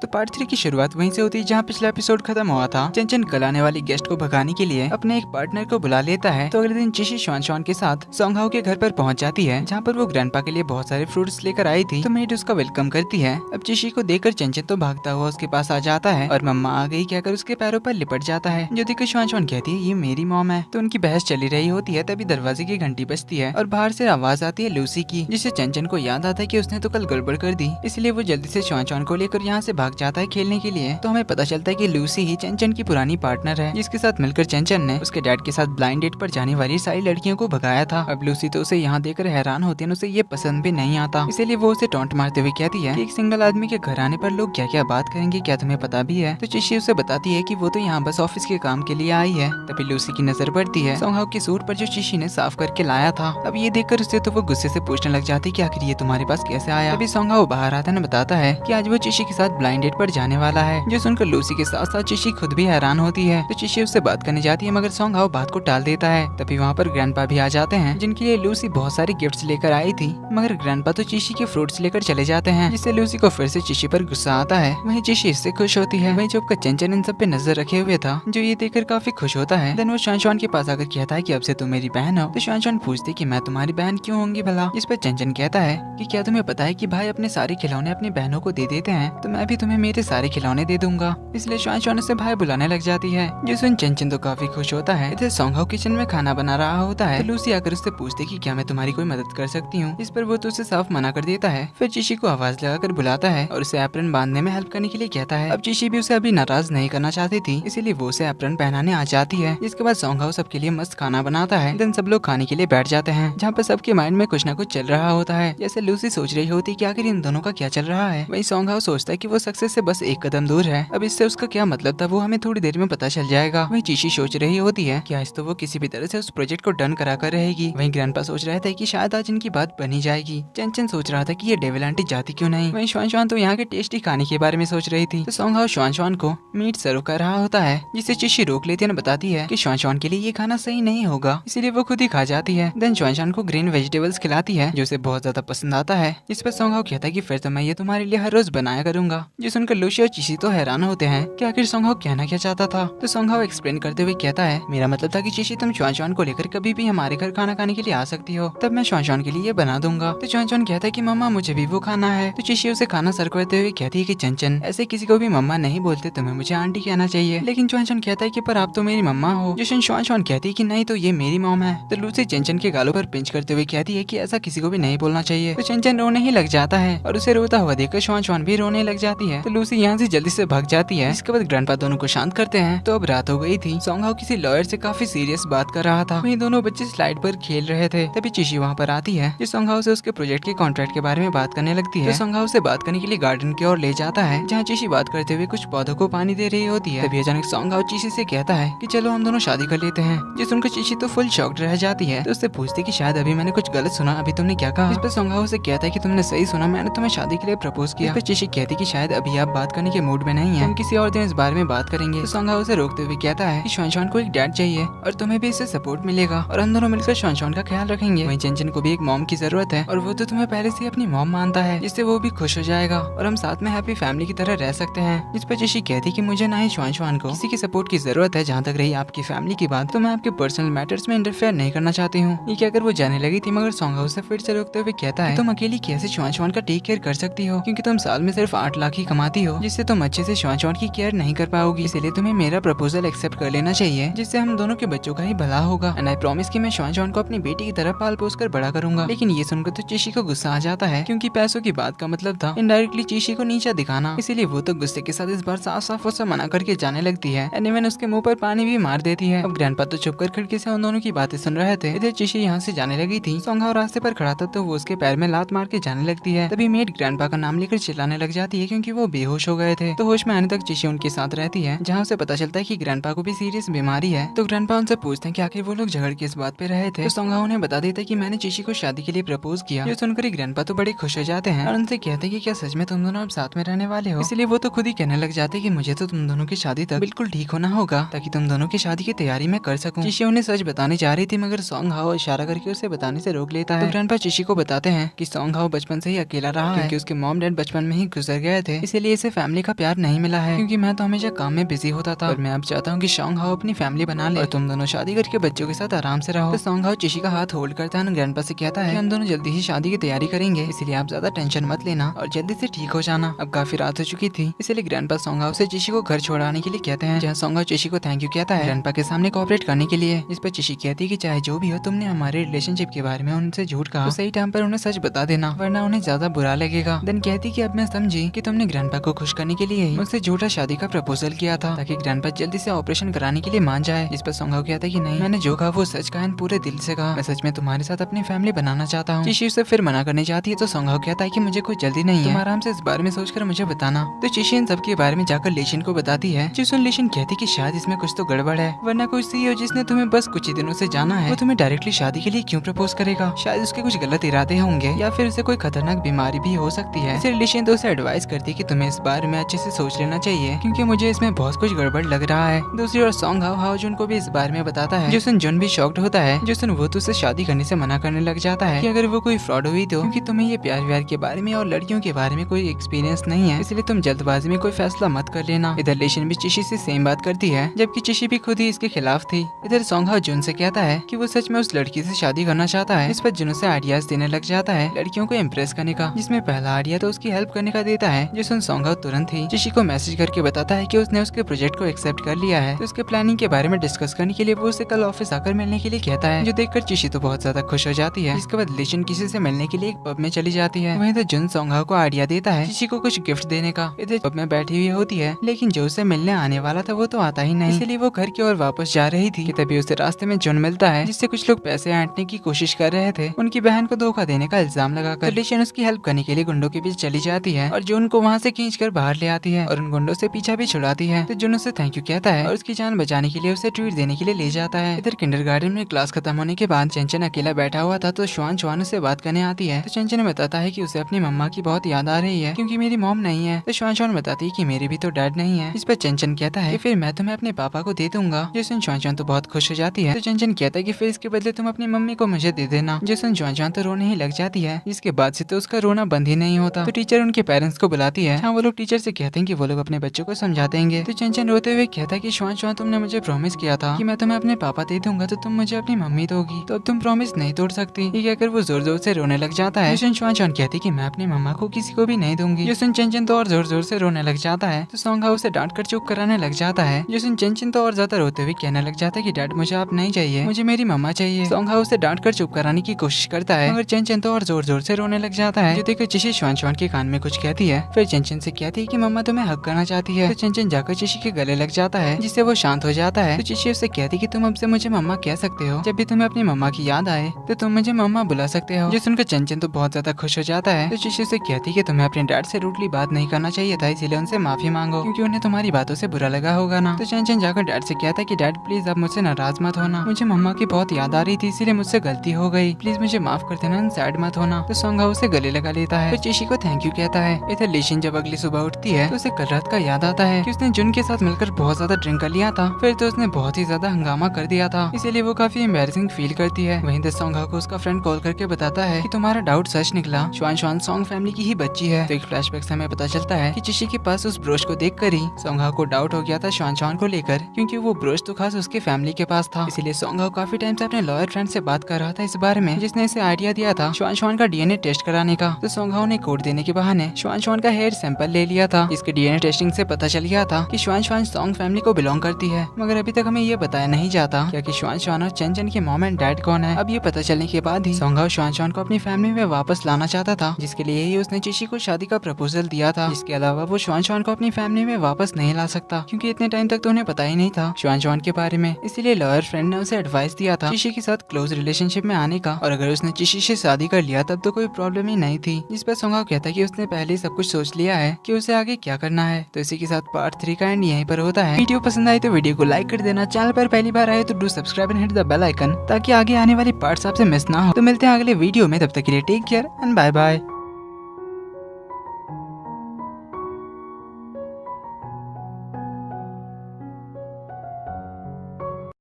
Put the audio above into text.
तो पार्ट 3 की शुरुआत वहीं से होती है जहाँ पिछला एपिसोड खत्म हुआ था। चंचन कल आने वाली गेस्ट को भगाने के लिए अपने एक पार्टनर को बुला लेता है। तो अगले दिन चिशी श्वान के साथ सोंगहाओ के घर पर पहुंच जाती है, जहाँ पर वो ग्रैंडपा के लिए बहुत सारे फ्रूट्स लेकर आई थी। तो मेड उसका वेलकम करती है। अब चिशी को देखकर चंचन तो भागता हुआ उसके पास आ जाता है और मम्मा आ गई कहकर उसके पैरों पर लिपट जाता है। जो देखकर श्वान कहती है ये मेरी मॉम है। तो उनकी बहस चली रही होती है, तभी दरवाजे की घंटी बजती है और बाहर से आवाज आती है लूसी की, जिससे चंचन को याद आता है कि उसने तो कल गड़बड़ कर दी। इसलिए वो जल्दी से श्वान को लेकर यहाँ से भाग जाता है खेलने के लिए। तो हमें पता चलता है कि लूसी ही चंचन की पुरानी पार्टनर है, जिसके साथ मिलकर चंचन ने उसके डैड के साथ ब्लाइंड डेट पर जाने वाली सारी लड़कियों को भगाया था। अब लूसी तो उसे यहाँ देखकर हैरान होती है, उसे ये पसंद भी नहीं आता। इसीलिए वो उसे टॉन्ट मारते हुए कहती है कि एक सिंगल आदमी के घर आने पर लोग क्या क्या बात करेंगे, क्या तुम्हें पता भी है। तो चिशी उसे बताती है कि वो तो यहाँ बस ऑफिस के काम के लिए आई है। तभी लूसी की नजर पड़ती है सोंगहाओ के सूट पर जो चिशी ने साफ करके लाया था। अब ये देखकर उसे तो वो गुस्से से पूछने लग जाती है कि आखिर ये तुम्हारे पास कैसे आया। तभी सोंगहाओ बाहर आता है, बताता है कि आज वो चिशी के साथ ब्लाइंड डेट पर जाने वाला है। जो सुनकर लूसी के साथ साथ चिशी खुद भी हैरान होती है। तो चिशी उससे बात करने जाती है, मगर सोंगहाओ बात को टाल देता है। तभी वहाँ पर ग्रैंडपा भी आ जाते हैं, जिनके लिए लूसी बहुत सारे गिफ्ट्स लेकर आई थी। मगर ग्रैंडपा तो चिशी के फ्रूट्स लेकर चले जाते हैं, जिससे लूसी को फिर से चिशी पर गुस्सा आता है। वहीं चिशी इससे खुश होती है। वहीं चुपकर चंचन इन सब पे नजर रखे हुए था, जो ये देखकर काफी खुश होता है। देन वो श्वान के पास आकर कहता है कि अब से तुम मेरी बहन हो। तो श्वान पूछती कि मैं तुम्हारी बहन क्यों होंगी भला। इस पर चंचन कहता है कि क्या तुम्हें पता है कि भाई अपने सारे खिलौने अपनी बहनों को दे देते हैं, तो मैं भी तुम्हें मेरे सारे खिलौने दे दूंगा। इसलिए श्वान से भाई बुलाने लग जाती है। जो सुन चंचन तो काफी खुश होता है। इधर सोंगहाओ किचन में खाना बना रहा होता है। तो लूसी आकर उससे पूछती कि क्या मैं तुम्हारी कोई मदद कर सकती हूँ। इस पर वो तो उसे साफ मना कर देता है। फिर चिशी को आवाज लगाकर बुलाता है और उसे एप्रन बांधने में हेल्प करने के लिए कहता है। अब चिशी भी उसे अभी नाराज नहीं करना चाहती थी, इसीलिए वो उसे एप्रन पहनाने आ जाती है। जिसके बाद सोंगहाओ सबके लिए मस्त खाना बनाता है। देन सब लोग खाने के लिए बैठ जाते हैं, जहाँ पर सबके माइंड में कुछ न कुछ चल रहा होता है। जैसे लूसी सोच रही होती कि आखिर इन दोनों का क्या चल रहा है। वहीं सोंगहाओ सोचता है कि वो सक्सेस से बस एक कदम दूर है। अब इससे उसका क्या मतलब था वो हमें थोड़ी देर में पता चल जाएगा। वहीं चिशी सोच रही होती है कि आज तो वो किसी भी तरह से उस प्रोजेक्ट को डन करा कर रहेगी। वहीं ग्रैंडपा सोच रहे थे कि शायद आज इनकी बात बनी जाएगी। चंचन सोच रहा था कि ये डेविल आंटी जाती क्यों नहीं। वहीं श्वान तो यहाँ के टेस्टी खाने के बारे में सोच रही थी। तो सोंगहाओ श्वान को मीट सर्व कर रहा होता है, जिसे चिशी रोक लेती है, बताती है कि श्वान के लिए ये खाना सही नहीं होगा, इसीलिए वो खुद ही खा जाती है। देन श्वान को ग्रीन वेजिटेबल्स खिलाती है, जो उसे बहुत ज्यादा पसंद आता है। इस पर सोंगहाओ कहता है कि फिर तो मैं ये तुम्हारे लिए हर रोज बनाया करूंगा। जो सुनकर लूसी और चिशी तो हैरान होते हैं कि आखिर सोंगहाओ कहना क्या चाहता था। तो सोंगहाओ एक्सप्लेन करते हुए कहता है मेरा मतलब था कि चिशी तुम श्वान को लेकर कभी भी हमारे घर खाना खाने के लिए आ सकती हो, तब मैं श्वान के लिए ये बना दूंगा। तो श्वान कहता है कि मम्मा मुझे भी वो खाना है। तो चिशी उसे खाना सर्व करते हुए कहती है कि चंचन ऐसे किसी को भी मम्मा नहीं बोलते, तुम्हें मुझे आंटी कहना चाहिए। लेकिन श्वान कहता है कि पर आप तो मेरी मम्मा हो। जो श्वान कहती है कि नहीं तो ये मेरी मॉम है। तो लूसी चंचन के गालों पर पिंच करते हुए कहती है कि ऐसा किसी को भी नहीं बोलना चाहिए। तो चंचन रोने ही लग जाता है और उसे रोता हुआ देखकर श्वान भी रोने लग जाती है। तो लूसी यहाँ से जल्दी से भाग जाती है। इसके बाद ग्रैंडपा दोनों को शांत करते हैं। तो अब रात हो गई थी। सोंगहाओ किसी लॉयर से काफी सीरियस बात कर रहा था। वहीं दोनों बच्चे स्लाइड पर खेल रहे थे। तभी चिशी वहाँ पर आती है, जो सोंगहाओ से उसके प्रोजेक्ट के कॉन्ट्रैक्ट के बारे में बात करने लगती है। तो सोंगहाओ से बात करने के लिए गार्डन की ओर ले जाता है, जहाँ चिशी बात करते हुए कुछ पौधों को पानी दे रही होती है। तभी अचानक सोंगहाओ चिशी से कहता है कि चलो हम दोनों शादी कर लेते हैं। जो सुनकर चिशी तो फुल शॉक्ड रह जाती है। तो उससे पूछती कि शायद अभी मैंने कुछ गलत सुना, अभी तुमने क्या कहा। इस पर सोंगहाओ से कहता है कि तुमने सही सुना, मैंने तुम्हें शादी के लिए प्रपोज किया। तो चिशी कहती कि शायद अभी आप बात करने के मूड में नहीं है, हम किसी और दिन इस बारे में बात करेंगे। तो सोंगहाओ से रोकते हुए कहता है कि श्वान को एक डैड चाहिए और तुम्हें भी इससे सपोर्ट मिलेगा और हम दोनों मिलकर श्वान का ख्याल रखेंगे। वहीं चंचन को भी एक मॉम की जरूरत है और वो तो तुम्हें पहले से अपनी मॉम मानता है, जिससे वो भी खुश हो जाएगा और हम साथ में हैप्पी फैमिली की तरह रह सकते हैं। इस पर चिशी कहती कि मुझे ना ही श्वान को किसी की सपोर्ट की जरूरत है। जहाँ तक रही आपकी फैमिली की बात, तो मैं आपके पर्सनल मैटर्स में इंटरफेयर नहीं करना चाहती हूँ। ये कहकर वो जाने लगी थी, मगर सोंगहाओ से फिर से रोकते हुए कहता है तुम अकेली कैसे श्वान का टेक केयर कर सकती हो, क्योंकि तुम साल में सिर्फ 8 लाख ही कमाती हो, जिससे तुम अच्छे से श्वान की केयर नहीं कर पाओगी। इसीलिए तुम्हें मेरा प्रपोजल एक्सेप्ट कर लेना चाहिए, जिससे हम दोनों के बच्चों का ही भला होगा। एंड आई प्रॉमिस कि मैं श्वान को अपनी बेटी की तरह पाल पोस कर बड़ा करूंगा। लेकिन ये सुनकर तो चिशी को गुस्सा आ जाता है, क्योंकि पैसों की बात का मतलब था इनडायरेक्टली चिशी को नीचा दिखाना। इसीलिए वो तो गुस्से के साथ इस बार साफ साफ उसे मना करके जाने लगती है। एंड इवन उसके मुंह पर पानी भी मार देती है। अब ग्रैंडपा तो चुप कर खिड़की से उन दोनों की बातें सुन रहे थे। इधर चिशी यहाँ से जाने लगी थी। सोंगहाओ रास्ते पर खड़ा था, तो वो उसके पैर में लात मार के जाने लगती है। तभी मेड ग्रैंडपा का नाम लेकर चिल्लाने लग जाती है, क्योंकि वो बेहोश हो गए थे। तो होश में आने तक चिशी उनके साथ रहती है, जहाँ उसे पता चलता है कि ग्रैंडपा को भी सीरियस बीमारी है। तो ग्रैंडपा उनसे पूछते हैं कि आखिर वो लोग झगड़ के इस बात पे रहे थे। तो सोंगहाओ ने बता देता है कि मैंने चिशी को शादी के लिए प्रपोज किया। ये सुनकर ही ग्रैंडपा तो बड़े खुश हो जाते हैं और उनसे कहते हैं कि क्या सच में तुम दोनों अब साथ में रहने वाले हो। इसलिए वो तो खुद ही कहने लग जाते हैं कि मुझे तो तुम दोनों की शादी तक बिल्कुल ठीक होना होगा, ताकि तुम दोनों की शादी की तैयारी मैं कर सकूं। चिशी उन्हें सच बताने जा रही थी, मगर सोंगहाओ इशारा करके उसे बताने से रोक लेता है। तो ग्रैंडपा चिशी को बताते हैं कि सोंगहाओ बचपन से ही अकेला रहा है, क्योंकि उसके मॉम डैड बचपन में ही गुजर गए थे। इसीलिए इसे फैमिली का प्यार नहीं मिला है, क्योंकि मैं तो हमेशा काम में बिजी होता था और मैं अब चाहता हूँ कि सॉन्ग हाउ अपनी फैमिली बना ले और तुम दोनों शादी करके बच्चों के साथ आराम से रहो। तो सॉन्ग हाउ चिशी का हाथ होल्ड करता है, ग्रैंडपा से कहता है कि हम दोनों जल्दी ही शादी की तैयारी करेंगे, इसलिए आप ज्यादा टेंशन मत लेना और जल्दी से ठीक हो जाना। अब काफी रात हो चुकी थी, इसलिए ग्रैंडपा सॉन्ग हाउ से चिशी को घर छोड़ाने के लिए कहते हैं, जहाँ सॉन्ग हाउ चिशी को थैंक यू कहता है ग्रैंडपा के सामने कोऑपरेट करने के लिए। इस पर चिशी कहती है कि चाहे जो भी हो, तुमने हमारे रिलेशनशिप के बारे में उनसे झूठ कहा, तो सही टाइम पर उन्हें सच बता देना, वरना उन्हें ज्यादा बुरा लगेगा। देन कहती कि अब मैं समझी कि तुमने ग्रैंडपा को खुश करने के लिए ही मुझसे झूठा शादी का प्रपोजल किया था, ताकि ग्रैंडपा जल्दी से ऑपरेशन कराने के लिए मान जाए। इस पर सॉन्ग हाउ कहता है कि नहीं, मैंने जो कहा वो सच कहा, पूरे दिल से कहा, मैं सच में तुम्हारे साथ अपनी फैमिली बनाना चाहता हूँ। चिशी उसे फिर मना करने जाती है, तो सॉन्ग हाउ कहता है कि मुझे कोई जल्दी नहीं है, तुम आराम से इस बारे में सोचकर मुझे बताना। तो चिशी इन सब के बारे में जाकर लेशिन को बताती है, जिसमें लेशिन कहती कि शायद इसमें कुछ तो गड़बड़ है, वरना कोई सीईओ जिसने तुम्हें बस कुछ ही दिनों से जाना है, वो तुम्हें डायरेक्टली शादी के लिए क्यों प्रपोज करेगा? शायद उसके कुछ गलत इरादे होंगे या फिर उसे कोई खतरनाक बीमारी भी हो सकती है। इसलिए लेशिन तो उसे एडवाइस करती है कि तुम्हें इस बारे में अच्छे से सोच लेना चाहिए, क्योंकि मुझे इसमें बहुत कुछ गड़बड़ लग रहा है। दूसरी ओर सॉन्ग हाउ हाओजुन को भी इस बारे में बताता है, जिसमें जुन भी शॉक्ड होता है, जिसमें वो तो उसे शादी करने से मना करने लग जाता है कि अगर वो कोई फ्रॉड हुई तो, क्योंकि तुम्हें ये प्यार व्यार के बारे में और लड़कियों के बारे में कोई एक्सपीरियंस नहीं है, इसलिए तुम जल्दबाजी में कोई फैसला मत कर लेना। इधर लेशिन भी चिशी से सेम बात करती है, जबकि चिशी भी खुद ही इसके खिलाफ थी। इधर सॉन्ग हाउ जुन से कहता है कि वो सच में उस लड़की से शादी करना चाहता है। इस पर जुन उसे आइडियाज देने लग जाता है लड़कियों को इम्प्रेस करने का, जिसमें पहला आइडिया तो उसकी हेल्प करने का देता है, जिसमें सॉन्ग हाउ तुरंत ही चिशी को मैसेज करके बताता है कि उसने उसके प्रोजेक्ट को एक्सेप्ट कर लिया है। तो उसके प्लानिंग के बारे में डिस्कस करने के लिए वो उसे कल ऑफिस आकर मिलने के लिए कहता है, जो देखकर चिशी तो बहुत ज्यादा खुश हो जाती है। इसके बाद लेशिन किसी से मिलने के लिए एक पब में चली जाती है। वहीं तो जुन सॉन्ग हाउ को आइडिया देता है चिशी को कुछ गिफ्ट देने का। इधर पब में बैठी हुई होती है, लेकिन जो उसे मिलने आने वाला था वो तो आता ही नहीं, इसलिए वो घर की ओर वापस जा रही थी कि तभी उसे रास्ते में जुन मिलता है, जिससे कुछ लोग पैसे ऐंठने की कोशिश कर रहे थे। उनकी बहन को धोखा देने का इल्जाम लगाकर लेशिन उसकी हेल्प करने के लिए गुंडों के बीच चली जाती है और जुन को वहाँ से खींचकर बाहर ले आती है और उन गुंडों से पीछा भी छुड़ाती है। तो जुन उसे थैंक यू कहता है और उसकी जान बचाने के लिए उसे ट्रीट देने के लिए ले जाता है। इधर किंडरगार्टन में क्लास खत्म होने के बाद चंचन अकेला बैठा हुआ था, तो श्वान से बात करने आती है। तो चंचन बताता है कि उसे अपनी मम्मा की बहुत याद आ रही है, क्योंकि मेरी मॉम नहीं है। तो श्वान बताती है कि मेरे भी तो डैड नहीं है। इस पर चंचन कहता है कि फिर मैं तुम्हें अपने पापा को दे दूंगा, जिसमें श्वान तो बहुत खुश हो जाती है। तो चंचन कहता है कि फिर इसके बदले तुम अपनी मम्मी को मुझे दे देना, जिसमें श्वान तो रोने ही लग जाती है। इसके बाद से तो उसका रोना बंद ही नहीं होता। तो टीचर उनके पेरेंट्स को बुलाती है, हाँ वो लोग टीचर से कहते हैं कि वो लोग अपने बच्चों को समझा देंगे। तो चंचन रोते हुए कहता है कि श्वान तुमने मुझे प्रॉमिस किया था कि मैं तुम्हें अपने पापा दे दूंगा तो तुम मुझे अपनी मम्मी दोगी, तो अब तुम प्रॉमिस नहीं तोड़ सकती। ये कहकर वो जोर जोर से रोने लग जाता है। श्वान कहती है कि मैं अपनी मम्मा को किसी को भी नहीं दूंगी। जिसमें चंचन तो और जोर जोर से रोने लग जाता है। तो सॉन्ग हाउ उसे डांट कर चुप कराने लग जाता है। जिसमें चंचन तो और ज्यादा रोते हुए कहने लग जाता है कि डैड मुझे आप नहीं चाहिए, मुझे मेरी मम्मा चाहिए। सॉन्ग हाउ उसे डांट कर चुप कराने की कोशिश करता है, मगर चंचन तो और जोर जोर से रोने लग जाता है। जो देखकर चिशी श्वान के कान में कुछ कहती है, फिर चंचन से कहती है कि मम्मा तुम्हें हक करना चाहती है। तो चंचन जाकर चिशी के गले लग जाता है, जिससे वो शांत हो जाता है। तो चिशी उससे कहती है कि तुम अब से मुझे मम्मा कह सकते हो, जब भी तुम्हें अपनी मम्मा की याद आए तो तुम मुझे मम्मा बुला सकते हो। जो सुनकर चंचन तो बहुत ज्यादा खुश हो जाता है। तो चिशी से कहती है कि तुम्हें अपने डैड से रूडली बात नहीं करना चाहिए था, इसीलिए उनसे माफी मांगो, क्योंकि उन्हें तुम्हारी बातों से बुरा लगा होगा ना। तो चंचन जाकर डैड से कहता है कि डैड प्लीज आप मुझसे नाराज मत होना, मुझे मम्मा की बहुत याद आ रही थी, इसीलिए मुझसे गलती हो गई, प्लीज मुझे माफ कर देना, सैड मत होना। तो सॉन्ग हाउ उसे गले लगा लेता है, तो चिशी को थैंक यू कहता है। इधर लेशिन जब अगली सुबह उठती है तो उसे कल रात का याद आता है कि उसने जुन के साथ मिलकर बहुत ज्यादा ड्रिंक कर लिया था, फिर तो उसने बहुत ही ज्यादा हंगामा कर दिया था, इसीलिए वो काफी एम्बैरेसिंग फील करती है। वहीं द सॉन्ग हाउ को उसका फ्रेंड कॉल करके बताता है कि तुम्हारा डाउट सच निकला, श्वान सॉन्ग फैमिली की ही बच्ची है। तो एक फ्लैशबैक से हमें पता चलता है कि चिशी के पास उस ब्रोच को देखकर ही सॉन्ग हाउ को डाउट हो गया था श्वान को लेकर, क्योंकि वो ब्रोच तो खास उसके फैमिली के पास था। इसीलिए सॉन्ग हाउ काफी टाइम से अपने लॉयर फ्रेंड से बात कर रहा था इस बारे में, जिसने इसे आइडिया दिया था श्वान का डीएनए टेस्ट कराने का। तो सॉन्ग हाउ ने कोड देने के बहाने श्वान का हेयर सैंपल ले लिया था, जिसके डीएनए टेस्टिंग से पता चल गया था कि श्वान सॉन्ग फैमिली को बिलोंग करती है। मगर अभी तक हमें ये बताया नहीं जाता क्या कि श्वान और चंचन के मॉम एंड डैड कौन है। अब ये पता चलने के बाद ही सॉन्ग हाउ श्वान को अपनी फैमिली में वापस लाना चाहता था, जिसके लिए ही उसने चिशी को शादी का प्रपोजल दिया था। इसके अलावा वो श्वान को अपनी फैमिली में वापस नहीं ला सकता, क्योंकि इतने टाइम तक तो उन्हें पता ही नहीं था श्वान के बारे में। इसीलिए लॉयर फ्रेंड ने उसे एडवाइस दिया था चिशी के साथ क्लोज रिलेशनशिप में आने का, और अगर उसने चिशी से शादी कर लिया तब तो कोई प्रॉब्लम ही नहीं थी। जिस पर सॉन्ग हाउ कहता है कि उसने पहले सब कुछ सोच लिया है कि उसे आगे क्या करना है। तो इसी के साथ पार्ट 3 का एंड यहीं पर होता है। वीडियो पसंद आई तो वीडियो को लाइक कर देना, चैनल पर पहली बार आए तो do subscribe and hit the bell icon, ताकि आगे आने वाली पार्ट्स आपसे मिस ना हो। तो मिलते हैं अगले वीडियो में, तब तक के लिए take care and bye bye.